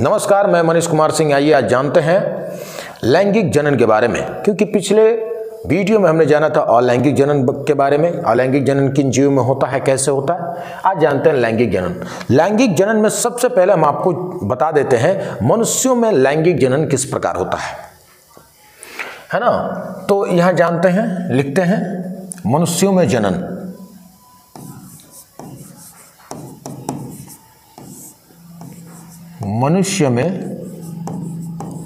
नमस्कार, मैं मनीष कुमार सिंह। आइए आज जानते हैं लैंगिक जनन के बारे में, क्योंकि पिछले वीडियो में हमने जाना था अलैंगिक जनन के बारे में। अलैंगिक जनन किन जीवों में होता है, कैसे होता है, आज जानते हैं लैंगिक जनन। लैंगिक जनन में सबसे पहले हम आपको बता देते हैं मनुष्यों में लैंगिक जनन किस प्रकार होता है ना। तो यहां जानते हैं, लिखते हैं मनुष्यों में जनन। मनुष्य में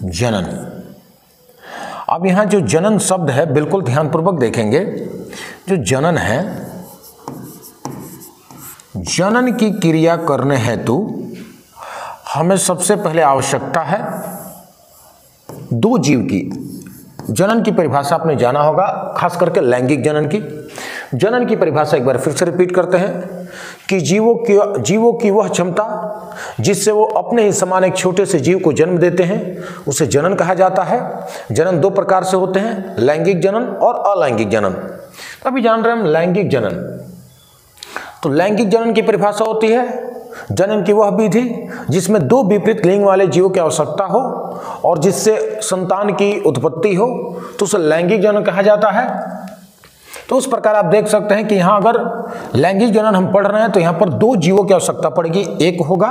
जनन। अब यहां जो जनन शब्द है बिल्कुल ध्यानपूर्वक देखेंगे। जो जनन है, जनन की क्रिया करने हेतु हमें सबसे पहले आवश्यकता है दो जीव की। जनन की परिभाषा आपने जाना होगा, खास करके लैंगिक जनन की। जनन की परिभाषा एक बार फिर से रिपीट करते हैं कि जीवों की वह क्षमता जिससे वो अपने ही समान एक छोटे से जीव को जन्म देते हैं, उसे जनन कहा जाता है। जनन दो प्रकार से होते हैं, लैंगिक जनन और अलैंगिक जनन। तो अभी जान रहे हैं हम लैंगिक जनन। तो लैंगिक जनन की परिभाषा होती है जनन की वह विधि जिसमें दो विपरीत लिंग वाले जीवों की आवश्यकता हो और जिससे संतान की उत्पत्ति हो, तो उसे लैंगिक जनन कहा जाता है। तो उस प्रकार आप देख सकते हैं कि यहां अगर लैंगिक जनन हम पढ़ रहे हैं तो यहां पर दो जीवों की आवश्यकता पड़ेगी। एक होगा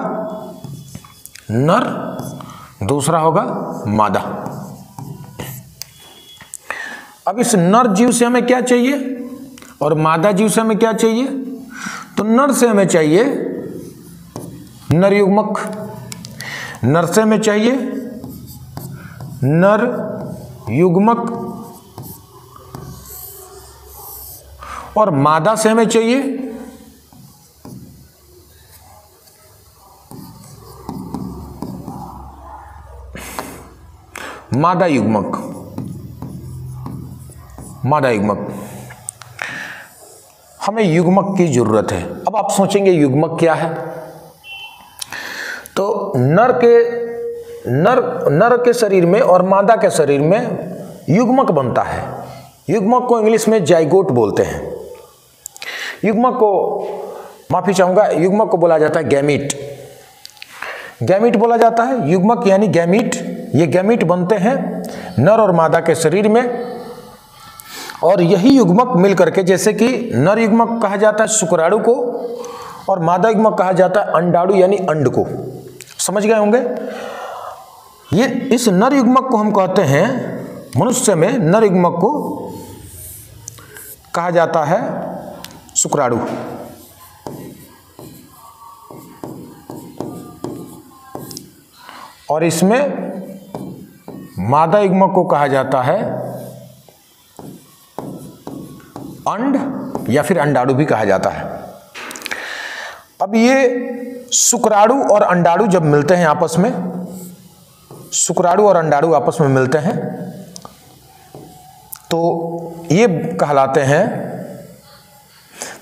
नर, दूसरा होगा मादा। अब इस नर जीव से हमें क्या चाहिए और मादा जीव से हमें क्या चाहिए? तो नर से हमें चाहिए नर युग्मक, नर से हमें चाहिए नर युग्मक और मादा से हमें चाहिए मादा युग्मक। मादा युग्मक, हमें युग्मक की जरूरत है। अब आप सोचेंगे युग्मक क्या है? तो नर के शरीर में और मादा के शरीर में युग्मक बनता है। युग्मक को इंग्लिश में जाइगोट बोलते हैं। युग्मक को, माफी चाहूंगा, युग्मक को बोला जाता है गैमीट। गैमीट बोला जाता है, युग्मक यानी गैमीट। ये गैमीट बनते हैं नर और मादा के शरीर में, और यही युग्मक मिल करके, जैसे कि नर युग्मक कहा जाता है शुक्राणु को और मादा युग्मक कहा जाता है अंडाणु यानी अंड को। समझ गए होंगे? ये इस नर युग्मक को हम कहते हैं, मनुष्य में नर युग्मक को कहा जाता है शुक्राणु, और इसमें मादा युग्मक को कहा जाता है अंड या फिर अंडाणु भी कहा जाता है। अब ये शुक्राणु और अंडाणु जब मिलते हैं आपस में, शुक्राणु और अंडाणु आपस में मिलते हैं तो ये कहलाते हैं,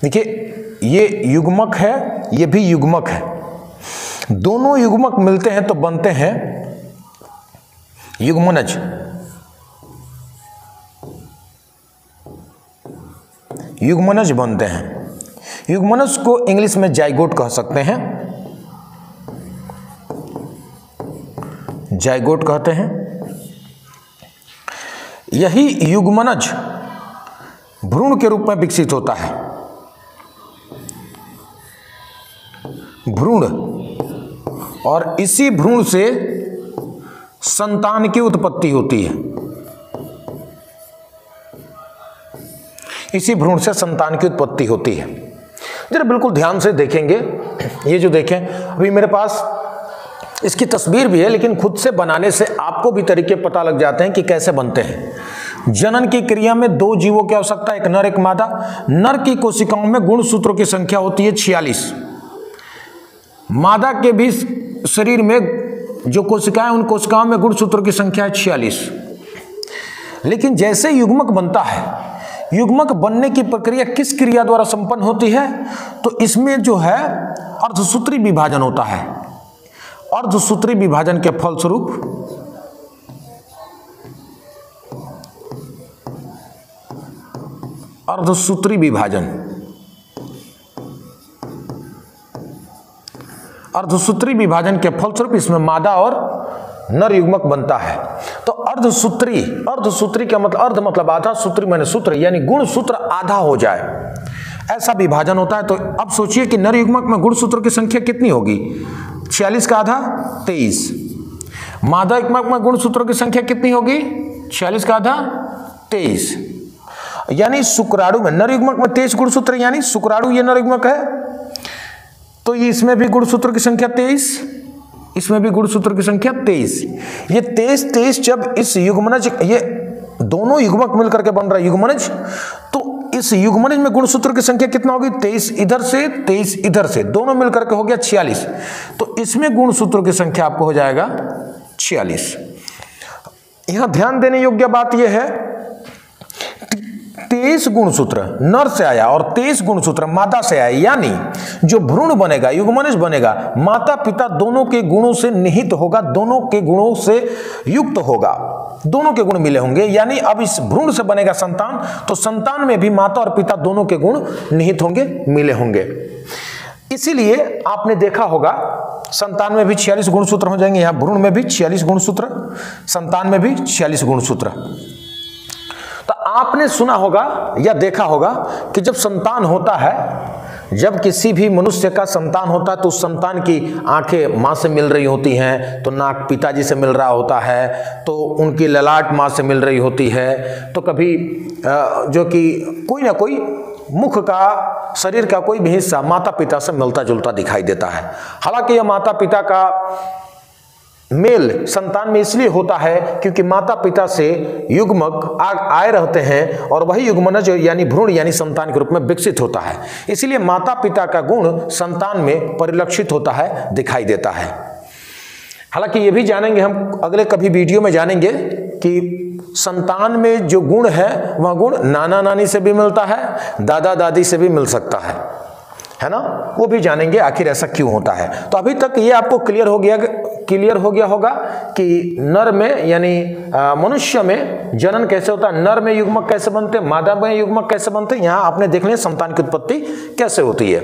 देखिए ये युग्मक है, ये भी युग्मक है। दोनों युग्मक मिलते हैं तो बनते हैं युग्मनज। युग्मनज बनते हैं। युग्मनज को इंग्लिश में जाइगोट कह सकते हैं, जाइगोट कहते हैं। यही युग्मनज भ्रूण के रूप में विकसित होता है। भ्रूण, और इसी भ्रूण से संतान की उत्पत्ति होती है। इसी भ्रूण से संतान की उत्पत्ति होती है। जरा बिल्कुल ध्यान से देखेंगे। ये जो देखें, अभी मेरे पास इसकी तस्वीर भी है, लेकिन खुद से बनाने से आपको भी तरीके पता लग जाते हैं कि कैसे बनते हैं। जनन की क्रिया में दो जीवों की आवश्यकता, एक नर एक मादा। नर की कोशिकाओं में गुणसूत्रों की संख्या होती है 46। मादा के भी शरीर में जो कोशिकाएं, उन कोशिकाओं में गुणसूत्रों की संख्या है 46। लेकिन जैसे युग्मक बनता है, युग्मक बनने की प्रक्रिया किस क्रिया द्वारा संपन्न होती है? तो इसमें जो है अर्धसूत्री विभाजन होता है। अर्धसूत्री विभाजन के फलस्वरूप अर्धसूत्री विभाजन, अर्धसूत्री विभाजन के फलस्वरूप इसमें मादा और नर युग्मक बनता है। तो अर्धसूत्री का मतलब अर्ध मतलब आधा, सूत्री माने सूत्र, यानी गुण सूत्र आधा हो जाए ऐसा विभाजन होता है। तो अब सोचिए कि नर युग्मक में गुण सूत्रों की संख्या कितनी होगी? 46 का आधा 23। मादा युग्मक में गुण सूत्रों की संख्या कितनी होगी? 46 का आधा 23। यानी शुक्राणु में नर युग्मक में 23 गुण सूत्र, यानी शुक्राणु ये नर युग्मक है, तो ये इसमें भी गुण सूत्र की संख्या 23, इसमें भी गुण सूत्र की संख्या 23। ये 23 जब इस युग्मनज, ये दोनों युग्मक मिलकर के बन रहा है युग्मनज, तो इस युग्मनज में गुण सूत्र की संख्या कितना होगी? 23 इधर से 23 इधर से, दोनों मिलकर के हो गया 46। तो इसमें गुण सूत्रों की संख्या आपको हो जाएगा 46। यहां ध्यान देने योग्य बात यह है 23 गुणसूत्र नर से आया और 23 गुणसूत्र मादा से आया, यानी जो भ्रूण बनेगा, युग्मनज बनेगा, माता पिता दोनों के गुणों से निहित होगा, दोनों के गुणों से युक्त होगा, दोनों के गुण मिले होंगे। यानी अब इस भ्रूण से बनेगा संतान, तो संतान में भी माता और पिता दोनों के गुण निहित होंगे, मिले होंगे। इसीलिए आपने देखा होगा संतान में भी 46 गुणसूत्र हो जाएंगे, यहां भ्रूण में भी 46 गुणसूत्र, संतान में भी 46 गुणसूत्र। तो आपने सुना होगा या देखा होगा कि जब संतान होता है, जब किसी भी मनुष्य का संतान होता है तो उस संतान की आंखें माँ से मिल रही होती हैं, तो नाक पिताजी से मिल रहा होता है, तो उनकी ललाट माँ से मिल रही होती है, तो कभी जो कि कोई ना कोई मुख का, शरीर का कोई भी हिस्सा माता पिता से मिलता जुलता दिखाई देता है। हालांकि यह माता पिता का मेल संतान में इसलिए होता है क्योंकि माता पिता से युग्मक आए रहते हैं और वही युग्मनज यानी भ्रूण यानी संतान के रूप में विकसित होता है। इसलिए माता पिता का गुण संतान में परिलक्षित होता है, दिखाई देता है। हालांकि ये भी जानेंगे हम अगले कभी वीडियो में जानेंगे कि संतान में जो गुण है वह गुण नाना नानी से भी मिलता है, दादा दादी से भी मिल सकता है ना, वो भी जानेंगे आखिर ऐसा क्यों होता है। तो अभी तक ये आपको क्लियर हो गया होगा कि नर में यानी मनुष्य में जनन कैसे होता है, नर में युग्मक कैसे बनते हैं, मादा में युग्मक कैसे बनते हैं, यहाँ आपने देख लिया संतान की उत्पत्ति कैसे होती है,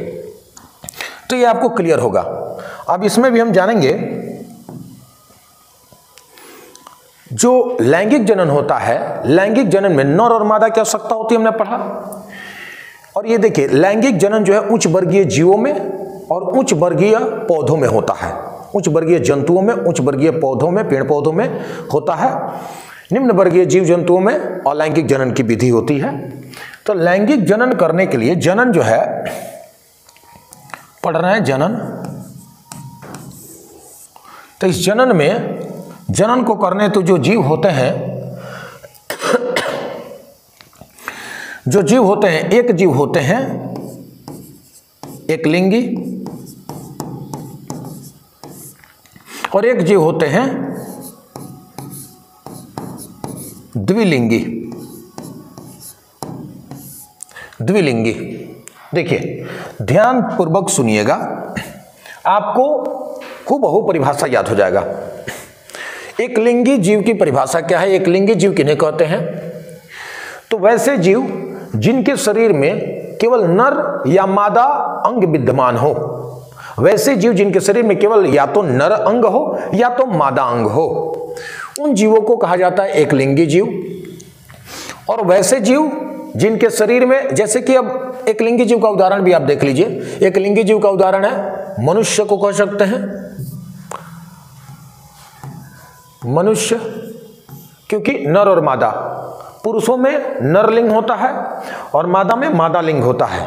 तो ये आपको क्लियर होगा। अब इसमें भी हम जानेंगे जो लैंगिक जनन होता है, लैंगिक जनन में नर और मादा की आवश्यकता होती है, हमने पढ़ा। और ये देखिए लैंगिक जनन जो है उच्च वर्गीय जीवों में और उच्च वर्गीय पौधों में होता है, उच्च वर्गीय जंतुओं में, उच्च वर्गीय पौधों में, पेड़ पौधों में होता है। निम्न वर्गीय जीव जंतुओं में अलैंगिक जनन की विधि होती है। तो लैंगिक जनन करने के लिए जनन जो है, पढ़ रहे हैं जनन, तो इस जनन में जनन को करने तो जो जीव होते हैं, जो जीव होते हैं, एक जीव होते हैं एक लिंगी और एक जीव होते हैं द्विलिंगी। द्विलिंगी देखिए ध्यान पूर्वक सुनिएगा, आपको हूबहू परिभाषा याद हो जाएगा। एक लिंगी जीव की परिभाषा क्या है, एक लिंगी जीव किन्हें कहते हैं? तो वैसे जीव जिनके शरीर में केवल नर या मादा अंग विद्यमान हो, वैसे जीव जिनके शरीर में केवल या तो नर अंग हो या तो मादा अंग हो, उन जीवों को कहा जाता है एक लिंगी जीव। और वैसे जीव जिनके शरीर में, जैसे कि अब एक लिंगी जीव का उदाहरण भी आप देख लीजिए, एक लिंगी जीव का उदाहरण है मनुष्य को कह सकते हैं, मनुष्य, क्योंकि नर और मादा, पुरुषों में नरलिंग होता है और मादा में मादा लिंग होता है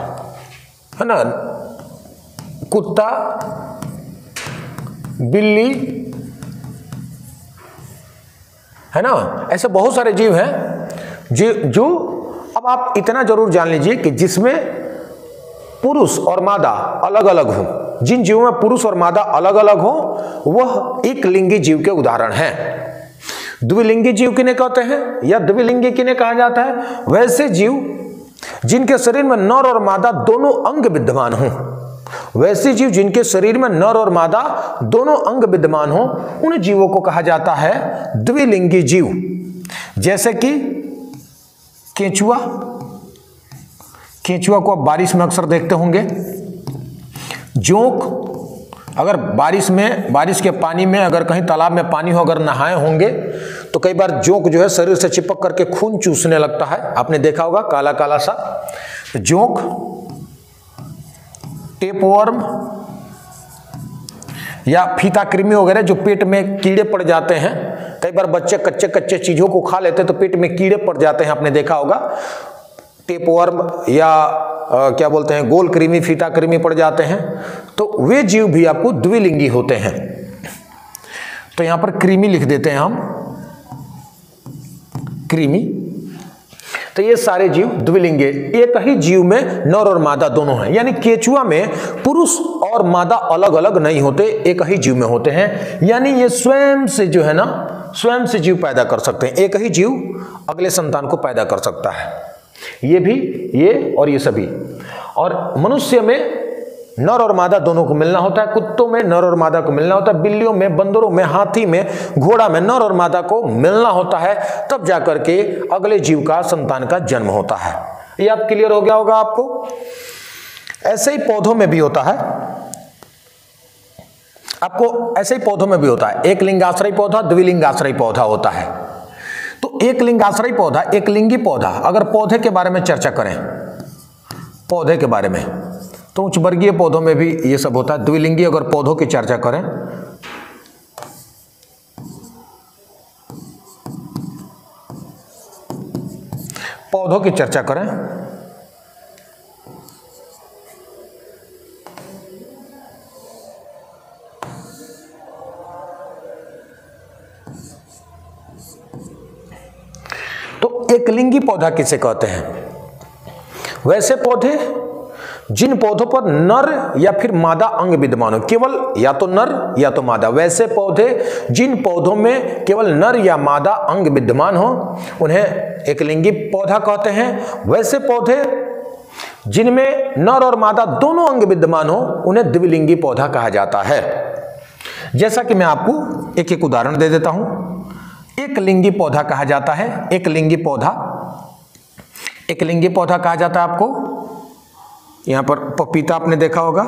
ना। कुत्ता, बिल्ली, है ना, ऐसे बहुत सारे जीव हैं जो अब आप इतना जरूर जान लीजिए कि जिसमें पुरुष और मादा अलग अलग हो, जिन जीवों में पुरुष और मादा अलग अलग हो वह एक लिंगी जीव के उदाहरण हैं। द्विलिंगी जीव किन्हें कहते हैं या द्विलिंगी किन्हें कहा जाता है? वैसे जीव जिनके शरीर में नर और मादा दोनों अंग विद्यमान हो, वैसे जीव जिनके शरीर में नर और मादा दोनों अंग विद्यमान हो, उन जीवों को कहा जाता है द्विलिंगी जीव। जैसे कि केंचुआ, केंचुआ को आप बारिश में अक्सर देखते होंगे, जोंक, अगर बारिश के पानी में अगर कहीं तालाब में पानी हो, अगर नहाए होंगे तो कई बार जोंक जो है शरीर से चिपक करके खून चूसने लगता है, आपने देखा होगा काला काला सा। जोंक, टेपवर्म या फीता कृमि वगैरह जो पेट में कीड़े पड़ जाते हैं, कई बार बच्चे कच्चे कच्चे चीजों को खा लेते हैं तो पेट में कीड़े पड़ जाते हैं, आपने देखा होगा। टेपवर्म या क्या बोलते हैं गोल कृमि, फीता कृमि पड़ जाते हैं, तो वे जीव भी आपको द्विलिंगी होते हैं। तो यहां पर कृमि लिख देते हैं हम, कृमि। तो ये सारे जीव द्विलिंगी, एक ही जीव में नर और मादा दोनों हैं, यानी केचुआ में पुरुष और मादा अलग अलग नहीं होते, एक ही जीव में होते हैं। यानी ये स्वयं से जो है ना, स्वयं से जीव पैदा कर सकते हैं, एक ही जीव अगले संतान को पैदा कर सकता है। ये भी, ये और ये सभी। और मनुष्य में नर और मादा दोनों को मिलना होता है, कुत्तों में नर और मादा को मिलना होता है, बिल्लियों में, बंदरों में, हाथी में, घोड़ा में नर और मादा को मिलना होता है, तब जाकर के अगले जीव का संतान का जन्म होता है। ये आप क्लियर हो गया होगा आपको। ऐसे ही पौधों में भी होता है, आपको ऐसे ही पौधों में भी होता है। एक लिंगाश्रयी पौधा, द्विलिंगाश्रयी पौधा होता है। तो एक लिंगाश्रयी पौधा, एक लिंगी पौधा, अगर पौधे के बारे में चर्चा करें, पौधे के बारे में, तो उच्च वर्गीय पौधों में भी ये सब होता है। द्विलिंगी अगर पौधों की चर्चा करें, पौधों की चर्चा करें, तो एकलिंगी पौधा किसे कहते हैं? वैसे पौधे जिन पौधों पर नर या फिर मादा अंग विद्यमान हो, केवल या तो नर या तो मादा। वैसे पौधे जिन पौधों में केवल नर या मादा अंग विद्यमान हो उन्हें एकलिंगी पौधा कहते हैं। वैसे पौधे जिनमें नर और मादा दोनों अंग विद्यमान हो उन्हें द्विलिंगी पौधा कहा जाता है। जैसा कि मैं आपको एक एक उदाहरण दे देता हूं। एक लिंगी पौधा कहा जाता है, एक लिंगी पौधा, एक लिंगी पौधा कहा जाता है आपको। यहां पर पपीता आपने देखा होगा,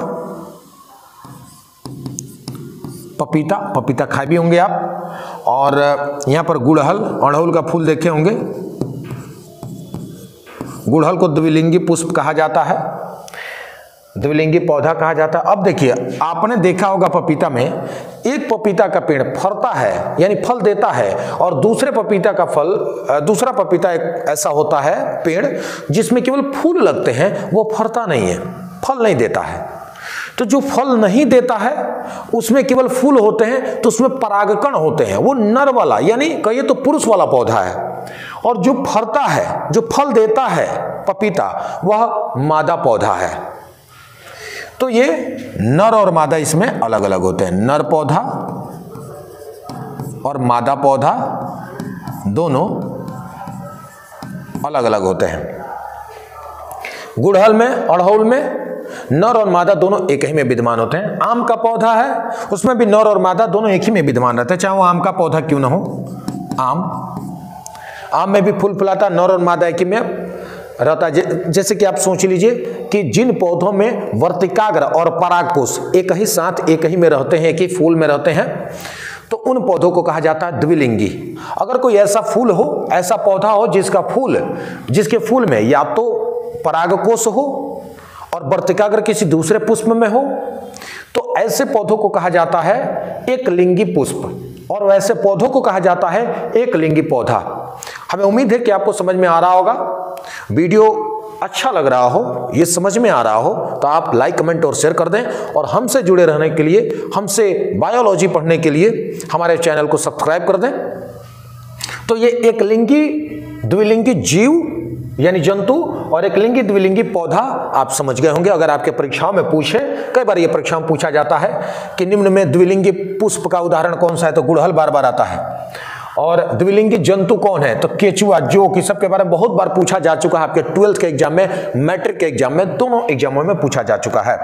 पपीता, पपीता खाए भी होंगे आप। और यहां पर गुड़हल, अड़हुल का फूल देखे होंगे। गुड़हल को द्विलिंगी पुष्प कहा जाता है, द्विलिंगी पौधा कहा जाता है। अब देखिए, आपने देखा होगा पपीता में एक पपीता का पेड़ फरता है, यानी फल देता है, और दूसरे पपीता का फल, दूसरा पपीता एक ऐसा होता है पेड़ जिसमें केवल फूल लगते हैं, वो फरता नहीं है, फल नहीं देता है। तो जो फल नहीं देता है उसमें केवल फूल होते हैं, तो उसमें परागकण होते हैं, वो नर वाला, यानी कहिए तो पुरुष वाला पौधा है। और जो फरता है, जो फल देता है पपीता, वह मादा पौधा है। तो ये नर और मादा इसमें अलग अलग होते हैं। नर पौधा और मादा पौधा दोनों अलग अलग होते हैं। गुड़हल में, अड़हुल में नर और मादा दोनों एक ही में विद्यमान होते हैं। आम का पौधा है, उसमें भी नर और मादा दोनों एक ही में विद्यमान रहते हैं, चाहे वो आम का पौधा क्यों ना हो। आम में भी फूल फुलाता, नर और मादा एक ही में रहता है। जैसे कि आप सोच लीजिए कि जिन पौधों में वर्तिकाग्र और परागकोश एक ही साथ एक ही में रहते हैं, एक ही फूल में रहते हैं, तो उन पौधों को कहा जाता है द्विलिंगी। अगर कोई ऐसा फूल हो, ऐसा पौधा हो जिसके फूल में या तो परागकोश हो और वर्तिकाग्र किसी दूसरे पुष्प में हो, तो ऐसे पौधों को कहा जाता है एक लिंगी पुष्प, और वैसे पौधों को कहा जाता है एक लिंगी पौधा। हमें उम्मीद है कि आपको समझ में आ रहा होगा। वीडियो अच्छा लग रहा हो, ये समझ में आ रहा हो, तो आप लाइक, कमेंट और शेयर कर दें। और हमसे जुड़े रहने के लिए, हमसे बायोलॉजी पढ़ने के लिए हमारे चैनल को सब्सक्राइब कर दें। तो ये एक लिंगी द्विलिंगी जीव यानी जंतु और एक लिंगी द्विलिंगी पौधा आप समझ गए होंगे। अगर आपके परीक्षाओं में पूछे, कई बार ये परीक्षाओं में पूछा जाता है कि निम्न में द्विलिंगी पुष्प का उदाहरण कौन सा है, तो गुड़हल बार बार आता है। और द्विलिंगी जंतु कौन है, तो केचुआ, जोंक, सब के बारे में बहुत बार पूछा जा चुका है। आपके 12th के एग्जाम में, मैट्रिक के एग्जाम में, दोनों एग्जामों में पूछा जा चुका है।